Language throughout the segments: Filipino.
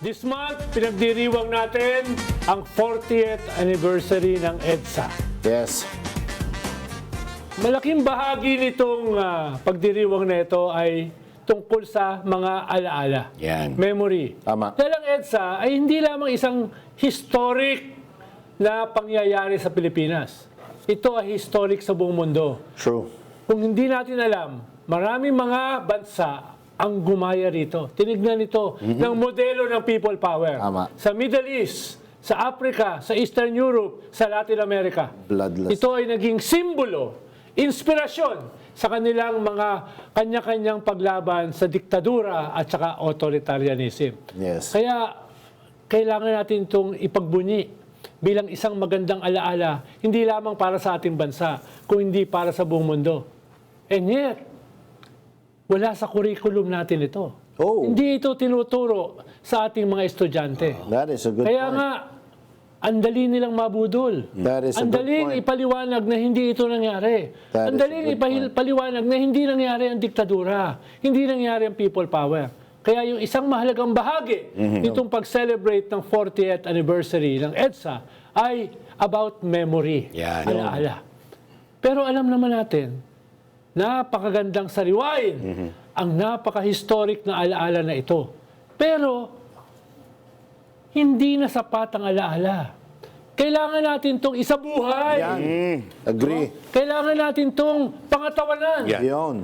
This month, pinagdiriwang natin ang 40th anniversary ng EDSA. Yes. Malaking bahagi nitong pagdiriwang na ito ay tungkol sa mga alaala. Yan. Memory. Tama. Dahil ang EDSA ay hindi lamang isang historic na pangyayari sa Pilipinas. Ito ay historic sa buong mundo. True. Kung hindi natin alam, maraming mga bansa ang gumaya rito. Tinignan ito ng modelo ng people power. Tama. Sa Middle East, sa Africa, sa Eastern Europe, sa Latin America. Bloodless. Ito ay naging simbolo, inspirasyon sa kanilang mga kanya-kanyang paglaban sa diktadura at saka authoritarianism. Yes. Kaya kailangan natin itong ipagbunyi bilang isang magandang alaala, hindi lamang para sa ating bansa, kung hindi para sa buong mundo. And yet, wala sa curriculum natin ito. Oh. Hindi ito tinuturo sa ating mga estudyante. That is a good Kaya point. nga, ang dali nilang mabudol. That is a Ang good daling point. ipaliwanag na hindi ito nangyari. That Ang is a daling good point. ipaliwanag na hindi nangyari ang diktadura. Hindi nangyari ang people power. Kaya yung isang mahalagang bahagi nitong pag-celebrate ng 40th anniversary ng EDSA ay about memory. Yan. Alaala. Pero alam naman natin, napakagandang sariwain ang napaka-historic na alaala na ito. Pero, hindi na sapat ang alaala. Kailangan natin itong isabuhay. Yan. Agree. Kailangan natin itong pangatawanan Yan. Yun.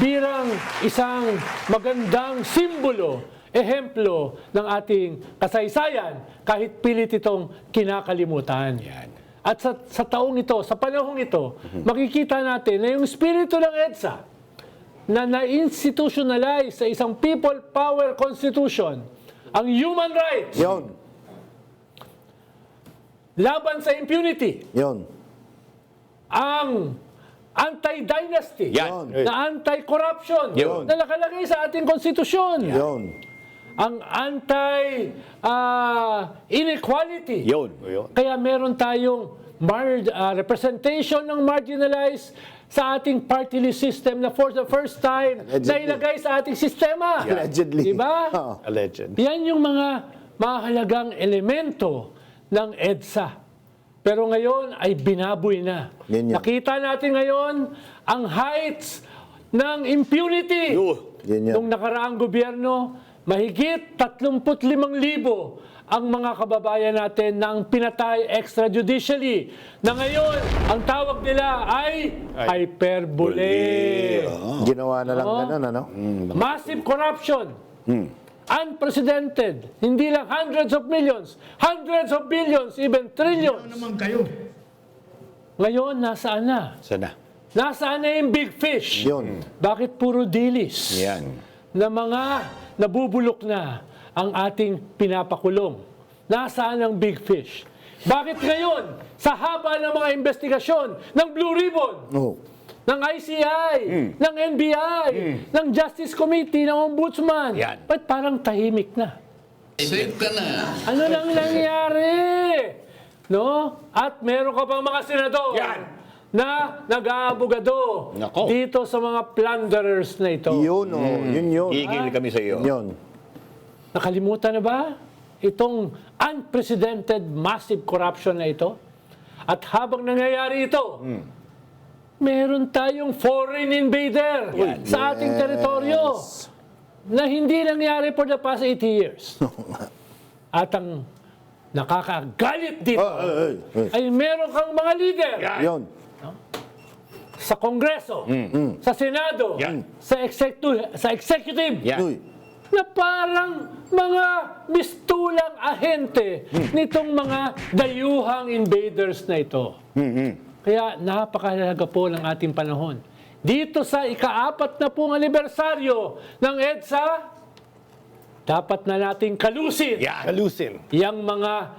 bilang isang magandang simbolo, ehemplo ng ating kasaysayan kahit pilit itong kinakalimutan. Yan. At sa taong ito, sa panahong ito, makikita natin na yung spirito ng EDSA na na-institutionalize sa isang people power constitution, ang human rights, Yun. laban sa impunity, Yun. ang anti-dynasty, Yan. na anti-corruption, Yun. na nakalagay sa ating konstitusyon, Yun. ang anti-inequality. Yun. Kaya meron tayong representation ng marginalized sa ating party list system na for the first time na Allegedly. ilagay sa ating sistema. Allegedly. Diba? Oh. Alleged. Yan yung mga mahalagang elemento ng EDSA. Pero ngayon ay binaboy na. Yan yan. Nakita natin ngayon ang heights ng impunity. Yan yan. Nung nakaraang gobyerno, mahigit 35,000 ang mga kababayan natin na ang pinatay extrajudicially. Na ngayon, ang tawag nila ay hyperbole. Ginawa na lang Oo. ganun, ano? Massive corruption. Unprecedented. Hindi lang hundreds of millions, hundreds of billions, even trillions. naman kayo. Ngayon, nasaan na? Sana. Nasaan na yung big fish? Yun. Bakit puro dilis? Yan. Na mga nabubulok na ang ating pinapakulong. Nasaan ang big fish? Bakit ngayon, sa haba ng mga investigasyon ng Blue Ribbon, Oh. ng ICI, ng NBI, ng Justice Committee, ng Ombudsman, Yan. ba't parang tahimik na? Safe ka na. Ano lang nangyari? No? At meron ka pang mga senador Yan. na nag-aabogado Nako. dito sa mga plunderers na ito. Yun, oh. Yun, yun. Gigil kami sa iyo. Yun. Nakalimutan na ba itong unprecedented massive corruption na ito? At habang nangyayari ito, meron tayong foreign invader sa ating teritoryo na hindi nangyari for the past 80 years. At ang nakakagalit dito ay meron kang mga leader Yun. sa Kongreso, sa Senado, Yan. sa executive, Yan. Uy. na parang mga mistulang ahente nitong mga dayuhang invaders na ito. Kaya napakahalaga po ng ating panahon. Dito sa ika-4 na pong anibersaryo ng EDSA, dapat na nating kalusin Yan. Kalusin. yang mga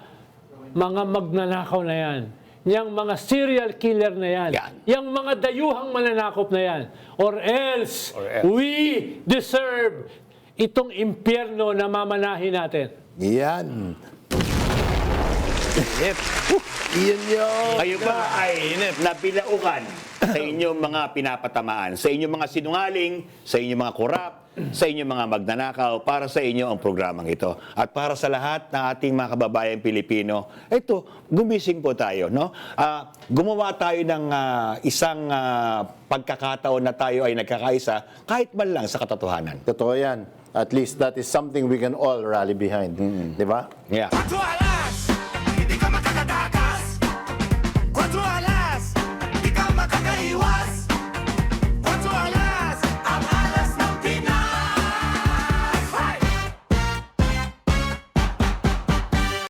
magnanakaw na yan. Yang mga serial killer na yan. Yan. Yang mga dayuhang mananakop na yan. Or else, we deserve itong impyerno na mamanahin natin. Yan. Inip. Iyan yun. Kayo ba ay napilaukan sa inyong mga pinapatamaan, sa inyong mga sinungaling, sa inyong mga korap, sa inyong mga magnanakaw, para sa inyo ang programang ito. At para sa lahat ng ating mga kababayan Pilipino, ito, gumising po tayo. No? Gumawa tayo ng isang pagkakataon na tayo ay nagkakaisa, kahit man lang sa katotohanan. Totoo yan. At least that is something we can all rally behind. Di ba? Yeah. 4 alas, hindi ka makakatakas. 4 alas, di ka makakaiwas.